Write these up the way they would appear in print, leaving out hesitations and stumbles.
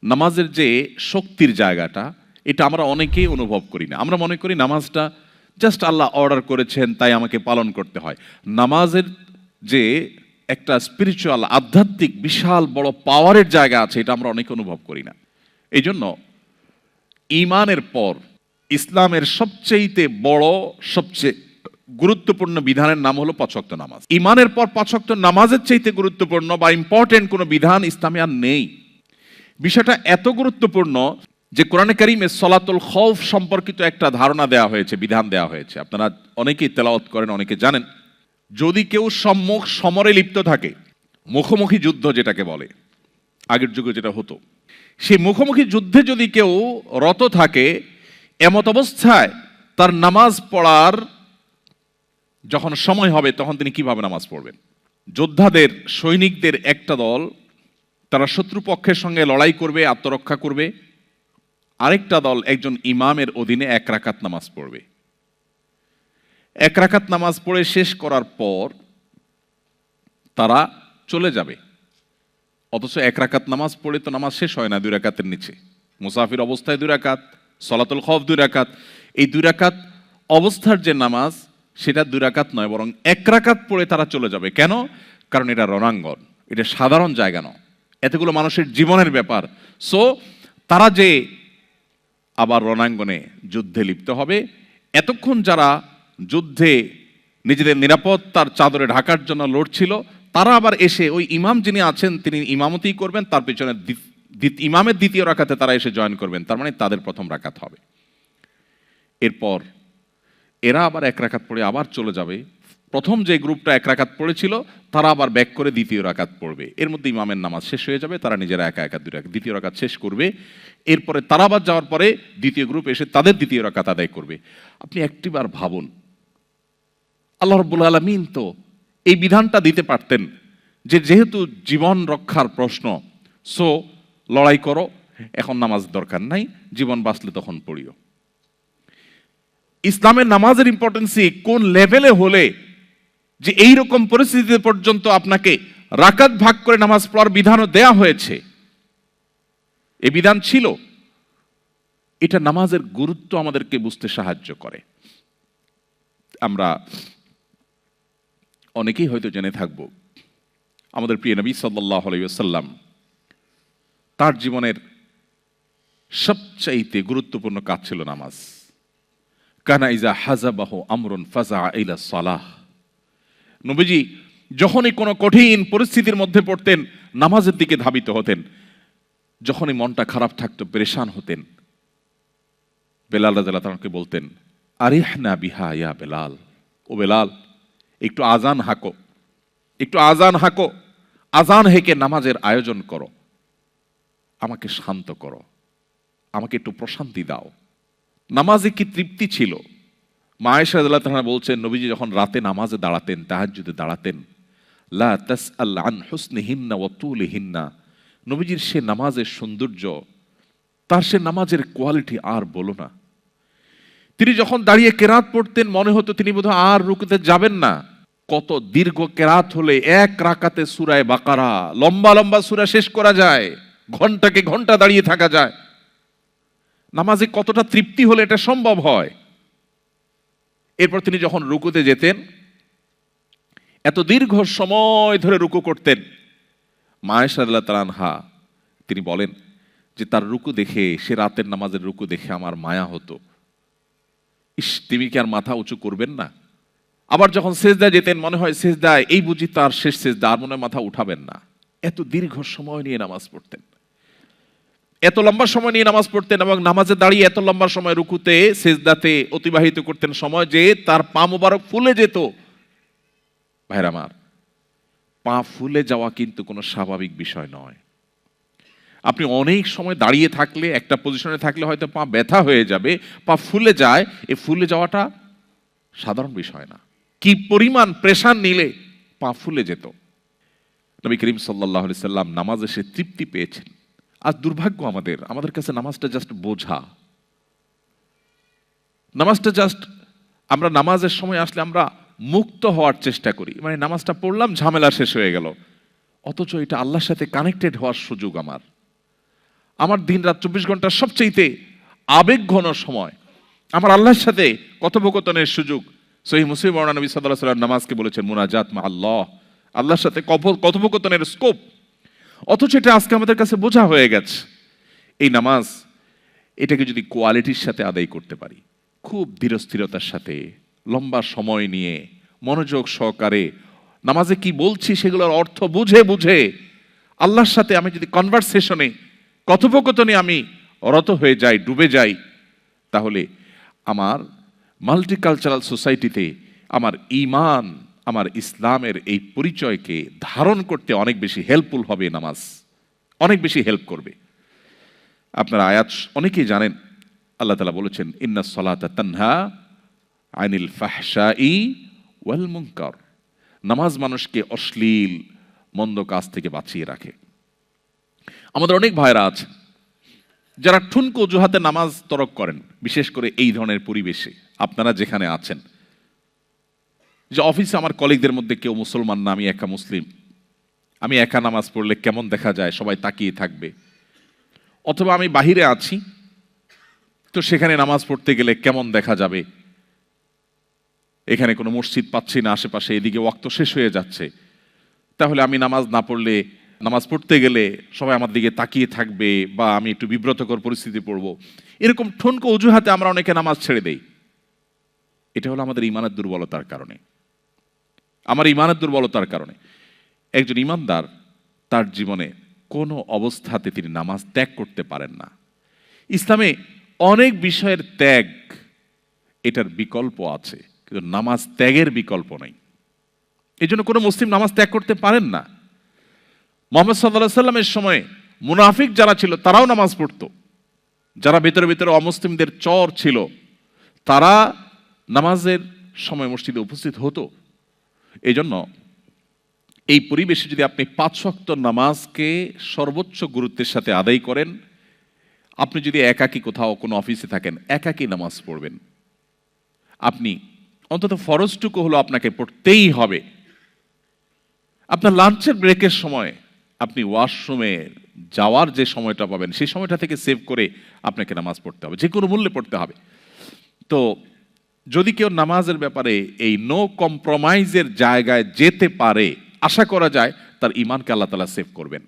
নামাজের যে শক্তির জায়গাটা, এটা আমরা অনেকেই অনুভব করি না। আমরা মনে করি নামাজটা জাস্ট আল্লাহ অর্ডার করেছেন তাই আমাকে পালন করতে হয়। নামাজের যে একটা স্পিরিচুয়াল, আধ্যাত্মিক বিশাল বড় পাওয়ারের জায়গা আছে, এটা আমরা অনেকে অনুভব করি না। এই জন্য ঈমানের পর ইসলামের সবচেয়ে বড়, সবচেয়ে গুরুত্বপূর্ণ বিধানের নাম হলো ৫ ওয়াক্ত নামাজ। ঈমানের পর ৫ ওয়াক্ত নামাজের চাইতে গুরুত্বপূর্ণ বা ইম্পর্টেন্ট কোনো বিধান ইসলামে আর নেই। বিষয়টা এত গুরুত্বপূর্ণ যে কোরআনে কারিমে সলাতুল খৌফ সম্পর্কিত একটা ধারণা দেওয়া হয়েছে, বিধান দেওয়া হয়েছে। আপনারা অনেকেই তেলাওয়াত করেন, অনেকে জানেন। যদি কেউ সম্মুখ সমরে লিপ্ত থাকে, মুখোমুখি যুদ্ধ যেটাকে বলে, আগের যুগে যেটা হতো, সেই মুখোমুখি যুদ্ধে যদি কেউ রত থাকে, এমত অবস্থায় তার নামাজ পড়ার যখন সময় হবে তখন তিনি কিভাবে নামাজ পড়বেন? যোদ্ধাদের, সৈনিকদের একটা দল তারা শত্রুপক্ষের সঙ্গে লড়াই করবে, আত্মরক্ষা করবে। আরেকটা দল একজন ইমামের অধীনে ১ রাকাত নামাজ পড়বে। ১ রাকাত নামাজ পড়ে শেষ করার পর তারা চলে যাবে। অথচ ১ রাকাত নামাজ পড়ে তো নামাজ শেষ হয় না ২ রাকাতের নিচে। মুসাফির অবস্থায় ২ রাকাত, সলাতুল খৌফ ২ রাকাত। এই ২ রাকাত অবস্থার যে নামাজ, সেটা ২ রাকাত নয়, বরং ১ রাকাত পড়ে তারা চলে যাবে। কেন? কারণ এটা রণাঙ্গন, এটা সাধারণ জায়গা নয়, এতগুলো মানুষের জীবনের ব্যাপার। সো তারা যে আবার রণাঙ্গনে যুদ্ধে লিপ্ত হবে, এতক্ষণ যারা যুদ্ধে নিজেদের নিরাপত্তার চাদরে ঢাকার জন্য লড়ছিল, তারা আবার এসে ওই ইমাম যিনি আছেন তিনি ইমামতি করবেন, তার পিছনে ইমামের দ্বিতীয় রাকাতে তারা এসে জয়েন করবেন। তার মানে তাদের প্রথম রাকাত হবে। এরপর এরা আবার ১ রাকাত পড়ে আবার চলে যাবে। প্রথম যে গ্রুপটা ১ রাকাত পড়েছিল তারা আবার ব্যাক করে দ্বিতীয় রাকাত পড়বে। এর মধ্যে ইমামের নামাজ শেষ হয়ে যাবে, তারা নিজেরা একা একা ২ রাকাত দ্বিতীয় রাকাত শেষ করবে। এরপরে তারা আবার যাওয়ার পরে দ্বিতীয় গ্রুপ এসে তাদের দ্বিতীয় রাকাত আদায় করবে। আপনি একটিবার ভাবুন, আল্লাহ রাব্বুল আলামিন তো এই বিধানটা দিতে পারতেন যে যেহেতু জীবন রক্ষার প্রশ্ন, সো লড়াই করো, এখন নামাজ দরকার নাই, জীবন বাঁচলে তখন পড়িও। ইসলামের নামাজের ইম্পর্টেন্সি কোন লেভেলে হলে যে এই রকম পরিস্থিতিতে পর্যন্ত আপনাকে রাকাত ভাগ করে নামাজ পড়ার বিধানও দেয়া হয়েছে, এই বিধান ছিল। এটা নামাজের গুরুত্ব আমাদেরকে বুঝতে সাহায্য করে। আমরা অনেকেই হয়তো জেনে থাকব, আমাদের প্রিয় নবী সাল্লাল্লাহু আলাইহি ওয়াসাল্লাম তার জীবনের সবচাইতে গুরুত্বপূর্ণ কাজ ছিল নামাজ। কানা ইজা হাজাবাহু আমরুন ফাজা ইলা সালাহ। নবীজি যখনই কোনো কঠিন পরিস্থিতির মধ্যে পড়তেন, নামাজের দিকে ধাবিত হতেন। যখনই মনটা খারাপ থাকতো, পেরেশান হতেন, বেলাল রাদিয়াল্লাহু তাআলাকে বলতেন, আরিহনা বিহা ইয়া বেলাল, ও বেলাল একটু আজান হাঁকো, একটু আজান হাঁকো, আজান হেঁকে নামাজের আয়োজন করো, আমাকে শান্ত করো, আমাকে একটু প্রশান্তি দাও। নামাজে কি তৃপ্তি ছিল! মা আয়েশা রাদিয়াল্লাহু তাআলা বলছেন, নবীজি যখন রাতে নামাজে দাঁড়াতেন, তাহাজ্জুদে দাঁড়াতেন, লা তাসআল আন হুসনিহিন্না ওয়া তুলিহিন্না, নবীজির সে নামাজের সৌন্দর্য, তার সে নামাজের কোয়ালিটি আর বলো না। তিনি যখন দাঁড়িয়ে কেরাত পড়তেন, মনে হতো তিনি বোধহয় আর রুকুতে যাবেন না। কত দীর্ঘ কেরাত হলে ১ রাকাতে সূরা বাকারা, লম্বা লম্বা সূরা শেষ করা যায়, ঘন্টাকে ঘন্টা দাঁড়িয়ে থাকা যায়। নামাজে কতটা তৃপ্তি হলে এটা সম্ভব হয়। এরপর তিনি যখন রুকুতে যেতেন, এত দীর্ঘ সময় ধরে রুকু করতেন। মা আয়েশা রাদিয়াল্লাহু তাআলা আনহা তিনি বলেন যে তার রুকু দেখে, সে রাতের নামাজের রুকু দেখে আমার মায়া হতো। ইস, তিনি কি আর মাথা উঁচু করবেন না? আবার যখন সেজদায় যেতেন, মনে হয় সেজদায় এই বুঝি তার শেষ সেজদা, আর মনে হয় মাথা উঠাবেন না। এত দীর্ঘ সময় নিয়ে নামাজ পড়তেন, এত লম্বা সময় নিয়ে নামাজ পড়তেন, এবং নামাজে দাঁড়িয়ে এত লম্বা সময় রুকুতে সেজদাতে অতিবাহিত করতেন সময় যে তার পা মোবারক ফুলে যেত। ভাইরা আমার, পা ফুলে যাওয়া কিন্তু কোনো স্বাভাবিক বিষয় নয়। আপনি অনেক সময় দাঁড়িয়ে থাকলে, একটা পজিশনে থাকলে হয়তো পা ব্যথা হয়ে যাবে, পা ফুলে যায়। এই ফুলে যাওয়াটা সাধারণ বিষয় না। কি পরিমাণ প্রেশার নিলে পা ফুলে যেত। নবী করিম সাল্লাল্লাহু আলাইহি সাল্লাম নামাজে সে তৃপ্তি পেয়েছেন। আজ দুর্ভাগ্য আমাদের কাছে নামাজটা জাস্ট বোঝা। নামাজটা জাস্ট, আমরা নামাজের সময় আসলে আমরা মুক্ত হওয়ার চেষ্টা করি, মানে নামাজটা পড়লাম, ঝামেলা শেষ হয়ে গেল। অথচ এটা আল্লাহর সাথে কানেক্টেড হওয়ার সুযোগ আমার। আমার দিন রাত 24 ঘন্টার সবচেয়ে আবেগ ঘন সময়, আমার আল্লাহর সাথে কথোপকথনের সুযোগ। সহিহ মুসলিম বর্ণনা, নবী সাল্লাল্লাহু আলাইহি ওয়াসাল্লাম নামাজকে বলেছেন মুনাজাত মা আল্লাহ, আল্লাহর সাথে কথোপকথনের স্কোপ। অথচ এটা আজকে আমাদের কাছে বোঝা হয়ে গেছে। এই নামাজ, এটাকে যদি কোয়ালিটির সাথে আদায় করতে পারি, খুব ধীরস্থিরতার সাথে, লম্বা সময় নিয়ে, মনোযোগ সহকারে নামাজে কি বলছি সেগুলোর অর্থ বুঝে বুঝে আল্লাহর সাথে আমি যদি কনভারসেশনে, কথোপকথনে আমি রত হয়ে যাই, ডুবে যাই, তাহলে আমার মাল্টিকালচারাল সোসাইটিতে আমার ঈমান, আমার ইসলামের এই পরিচয়কে ধারণ করতে অনেক বেশি হেল্পফুল হবে। নামাজ অনেক বেশি হেল্প করবে। আপনারা আয়াত অনেকেই জানেন, আল্লাহ তাআলা বলেছেন ইন্নাস সালাতা তানহা আনিল ফাহশাই ওয়াল মুনকার। নামাজ মানুষকে অশ্লীল মন্দ কাজ থেকে বাঁচিয়ে রাখে। আমাদের অনেক ভাইরা আছে যারা ঠুনকো অজুহাতে নামাজ তরক করেন, বিশেষ করে এই ধরনের পরিবেশে আপনারা যেখানে আছেন, যে অফিসে আমার কলিগদের মধ্যে কেউ মুসলমান না, আমি একা মুসলিম, আমি একা নামাজ পড়লে কেমন দেখা যায়, সবাই তাকিয়ে থাকবে। অথবা আমি বাহিরে আছি, তো সেখানে নামাজ পড়তে গেলে কেমন দেখা যাবে, এখানে কোনো মসজিদ পাচ্ছি না আশেপাশে, এদিকে ওয়াক্ত শেষ হয়ে যাচ্ছে, তাহলে আমি নামাজ না পড়লে, নামাজ পড়তে গেলে সবাই আমার দিকে তাকিয়ে থাকবে, বা আমি একটু বিব্রতকর পরিস্থিতি পড়ব। এরকম ঠুনকো অজুহাতে আমরা অনেকে নামাজ ছেড়ে দেই। এটা হলো আমাদের ইমানের দুর্বলতার কারণে, আমার ইমানের দুর্বলতার কারণে। একজন ইমানদার তার জীবনে কোনো অবস্থাতে তিনি নামাজ ত্যাগ করতে পারেন না। ইসলামে অনেক বিষয়ের ত্যাগ, এটার বিকল্প আছে, কিন্তু নামাজ ত্যাগের বিকল্প নেই। এই জন্য কোনো মুসলিম নামাজ ত্যাগ করতে পারেন না। মুহাম্মদ সাল্লাল্লাহু আলাইহি সাল্লামের সময় মুনাফিক যারা ছিল তারাও নামাজ পড়তো, যারা ভেতরে ভেতরে অমুসলিমদের চর ছিল তারা নামাজের সময় মসজিদে উপস্থিত হতো। এই জন্য এই পরিবেশে যদি আপনি 5 ওয়াক্ত নামাজকে সর্বোচ্চ গুরুত্বের সাথে আদায় করেন, আপনি যদি একাকী কোথাও কোনো অফিসে থাকেন, একাকী নামাজ পড়বেন, আপনি অন্তত ফরজটুকু হলো আপনাকে পড়তেই হবে। আপনার লাঞ্চের ব্রেকের সময় আপনি ওয়াশরুমে যাওয়ার যে সময়টা পাবেন, সেই সময়টা থেকে সেভ করে আপনাকে নামাজ পড়তে হবে, যে কোনো মূল্যে পড়তে হবে। তো যদি কেউ নামাজের ব্যাপারে এই নো কম্প্রোমাইজের জায়গায় যেতে পারে, আশা করা যায় তার ঈমানকে আল্লাহ তাআলা সেভ করবেন।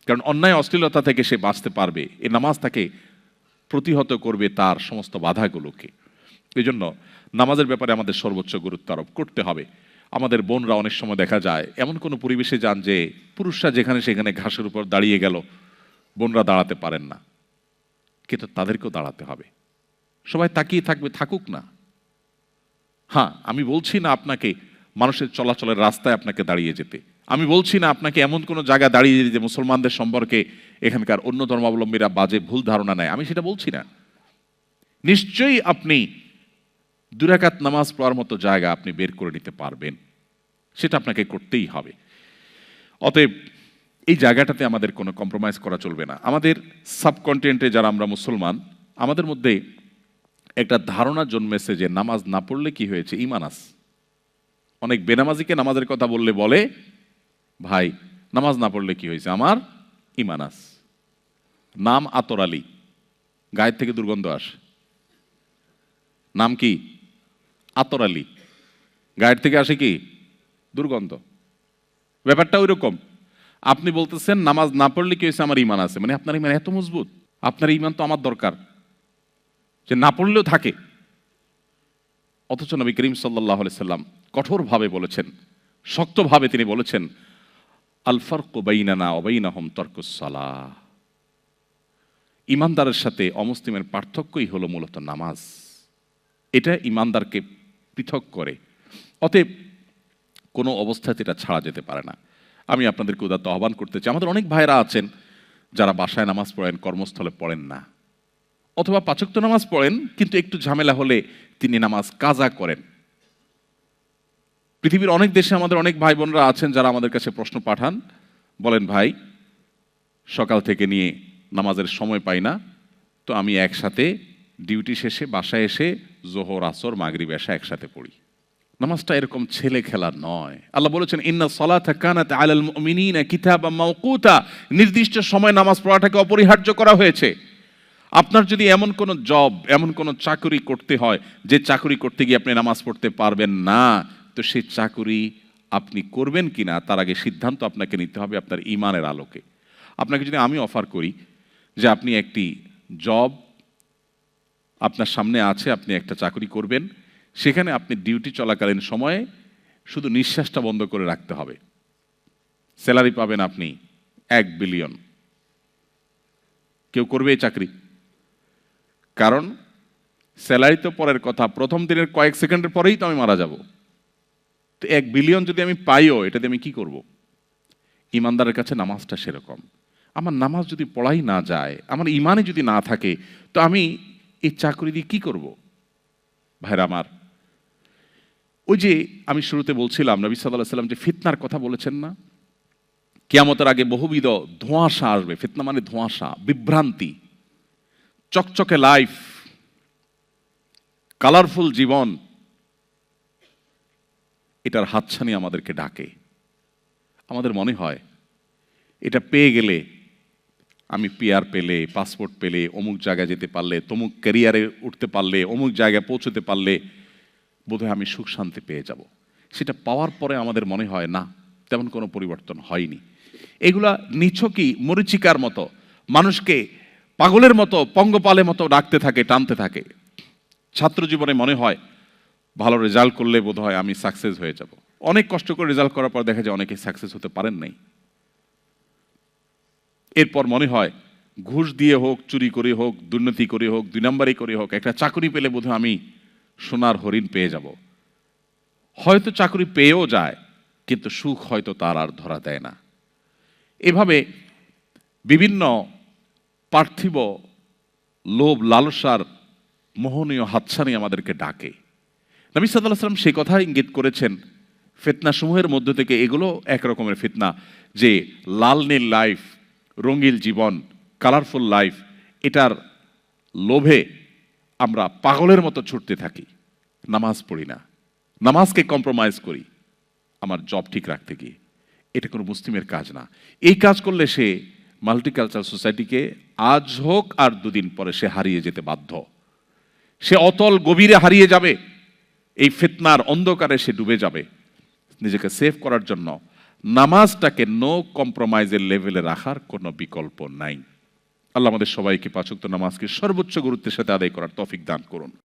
কারণ অন্যায় অশ্লীলতা থেকে সে বাঁচতে পারবে, এই নামাজ তাকে প্রতিহত করবে তার সমস্ত বাধাগুলোকে। এই জন্য নামাজের ব্যাপারে আমাদের সর্বোচ্চ গুরুত্ব আরোপ করতে হবে। আমাদের বোনরা অনেক সময় দেখা যায় এমন কোনো পরিবেশে যান যে পুরুষরা যেখানে সেখানে ঘাসের উপর দাঁড়িয়ে গেল, বোনরা দাঁড়াতে পারেন না, কিন্তু তাদেরকেও দাঁড়াতে হবে। সবাই তাকিয়ে থাকবে, থাকুক না। হ্যাঁ, আমি বলছি না আপনাকে মানুষের চলাচলের রাস্তায় আপনাকে দাঁড়িয়ে যেতে, আমি বলছি না আপনাকে এমন কোনো জায়গায় দাঁড়িয়ে যেতে মুসলমানদের সম্পর্কে এখানকার অন্য ধর্মাবলম্বীরা বাজে ভুল ধারণা নেয়, আমি সেটা বলছি না। নিশ্চয়ই আপনি 2 রাকাত নামাজ পড়ার মতো জায়গা আপনি বের করে নিতে পারবেন, সেটা আপনাকে করতেই হবে। অতএব এই জায়গাটাতে আমাদের কোনো কম্প্রোমাইজ করা চলবে না। আমাদের সাবকন্টিনেন্টে যারা আমরা মুসলমান, আমাদের মধ্যে একটা ধারণা জন্মেছে যে নামাজ না পড়লে কি হয়েছে, ঈমান আছে। অনেক বেনামাজিকে নামাজের কথা বললে বলে, ভাই নামাজ না পড়লে কি হয়েছে, আমার ঈমান আছে। নাম আতর আলী, গায়ের থেকে দুর্গন্ধ আসে। নাম কি? আতর আলী, গায়ের থেকে আসে কি? দুর্গন্ধ। ব্যাপারটা ওই রকম। আপনি বলতেছেন নামাজ না পড়লে কি হয়েছে, আমার ঈমান আছে, মানে আপনার ঈমান এত মজবুত? আপনার ঈমান তো আমার দরকার, যে না পড়লেও থাকে। অথচ নবী করিম সাল্লাল্লাহু আলাইহি সাল্লাম কঠোরভাবে বলেছেন, শক্তভাবে তিনি বলেছেন, আল ফারকু বাইনানা ওয়া বাইনাহুম তারকুস সালাহ। ঈমানদারের সাথে অমুসলিমের পার্থক্যই হলো মূলত নামাজ। এটা ঈমানদারকে পৃথক করে। অতএব কোনো অবস্থাতে এটা ছাড়া যেতে পারে না। আমি আপনাদেরকে উদাত্ত আহ্বান করতে চাই, আমাদের অনেক ভাইরা আছেন যারা বাসায় নামাজ পড়েন, কর্মস্থলে পড়েন না, অথবা 5 ওয়াক্ত নামাজ পড়েন কিন্তু একটু ঝামেলা হলে তিনি নামাজ কাজা করেন। পৃথিবীর অনেক দেশে আমাদের অনেক ভাই বোনরা আছেন যারা আমাদের কাছে প্রশ্ন পাঠান, বলেন ভাই সকাল থেকে নিয়ে নামাজের সময় পাই না, তো আমি একসাথে ডিউটি শেষে বাসায় এসে জোহর আসর মাগরিব এশা একসাথে পড়ি। নামাজটা এরকম ছেলে খেলা নয়। আল্লাহ বলেছেন ইন্না সলাতা কানাত আলাল মুমিনিনা কিতাবাম মাওকুতা, নির্দিষ্ট সময় নামাজ পড়াটাকে অপরিহার্য করা হয়েছে। আপনার যদি এমন কোনো জব, এমন কোনো চাকরি করতে হয় যে চাকরি করতে গিয়ে আপনি নামাজ পড়তে পারবেন না, তো সেই চাকরি আপনি করবেন কিনা তার আগে সিদ্ধান্ত আপনাকে নিতে হবে আপনার ঈমানের আলোকে। আপনাকে যদি আমি অফার করি যে আপনি একটি জব আপনার সামনে আছে, আপনি একটা চাকরি করবেন, সেখানে আপনি ডিউটি চলাকালীন সময়ে শুধু নিঃশ্বাসটা বন্ধ করে রাখতে হবে, স্যালারি পাবেন আপনি 1 বিলিয়ন, কেউ করবে এই চাকরি? কারণ স্যালারি তো পরের কথা, প্রথম দিনের কয়েক সেকেন্ডের পরেই তো আমি মারা যাব। তো 1 বিলিয়ন যদি আমি পাইও, এটাতে আমি কি করব? ইমানদারের কাছে নামাজটা সেরকম। আমার নামাজ যদি পড়াই না যায়, আমার ইমানে যদি না থাকে, তো আমি এই চাকরি দিয়ে কি করব? ভাইরা আমার, ওই যে আমি শুরুতে বলছিলাম নবী সাল্লাল্লাহু আলাইহি ওয়াসাল্লাম যে ফিতনার কথা বলেছেন না, কিয়ামতের আগে বহুবিধ ধোঁয়াশা আসবে। ফিতনা মানে ধোঁয়াশা, বিভ্রান্তি, চকচকে লাইফ, কালারফুল জীবন, এটার হাতছানি আমাদেরকে ডাকে। আমাদের মনে হয় এটা পেয়ে গেলে, আমি পিআর পেলে, পাসপোর্ট পেলে, অমুক জায়গায় যেতে পারলে, তমুক ক্যারিয়ারে উঠতে পারলে, অমুক জায়গায় পৌঁছতে পারলে বোধহয় আমি সুখ শান্তি পেয়ে যাব। সেটা পাওয়ার পরে আমাদের মনে হয় না, তেমন কোনো পরিবর্তন হয়নি। এগুলা নিছকই মরিচিকার মতো, মানুষকে পাগলের মতো, পঙ্গপালের মতো ডাকতে থাকে, টানতে থাকে। ছাত্র জীবনে মনে হয় ভালো রেজাল্ট করলে বোধহয় আমি সাকসেস হয়ে যাব। অনেক কষ্ট করে রেজাল্ট করার পর দেখা যায় অনেকে সাকসেস হতে পারেন নাই। এরপর মনে হয় ঘুষ দিয়ে হোক, চুরি করে হোক, দুর্নীতি করে হোক, 2 নম্বরই করে হোক, একটা চাকরি পেলে বোধহয় আমি সোনার হরিণ পেয়ে যাব। হয়তো চাকরি পেয়েও যায়, কিন্তু সুখ হয়তো তার আর ধরা দেয় না। এভাবে বিভিন্ন পার্থিব লোভ লালসার মোহনীয় হাতছানি আমাদেরকে ডাকে। নবী সাল্লাল্লাহু আলাইহি ওয়াসাল্লাম সেই কথা ইঙ্গিত করেছেন, ফিতনা সমূহের মধ্য থেকে এগুলো এক রকমের ফিতনা, যে লাল নীল লাইফ, রঙিন জীবন, কালারফুল লাইফ, এটার লোভে আমরা পাগলের মতো ছুটতে থাকি, নামাজ পড়ি না, নামাজকে কম্প্রোমাইজ করি আমার জব ঠিক রাখতে গিয়ে। এটা কোনো মুসলিমের কাজ না। এই কাজ করলে সে মাল্টিকালচারাল সোসাইটিকে আজ হোক আর 2 দিন পরে সে হারিয়ে যেতে বাধ্য। সে অতল গভীরে হারিয়ে যাবে, এই ফিতনার অন্ধকারে সে ডুবে যাবে। নিজেকে সেভ করার জন্য নামাজটাকে নো কম্প্রোমাইজের লেভেলে রাখার কোনো বিকল্প নাই। আল্লাহ আমাদের সবাইকে 5 ওয়াক্ত নামাজকে সর্বোচ্চ গুরুত্বের সাথে আদায় করার তৌফিক দান করুন।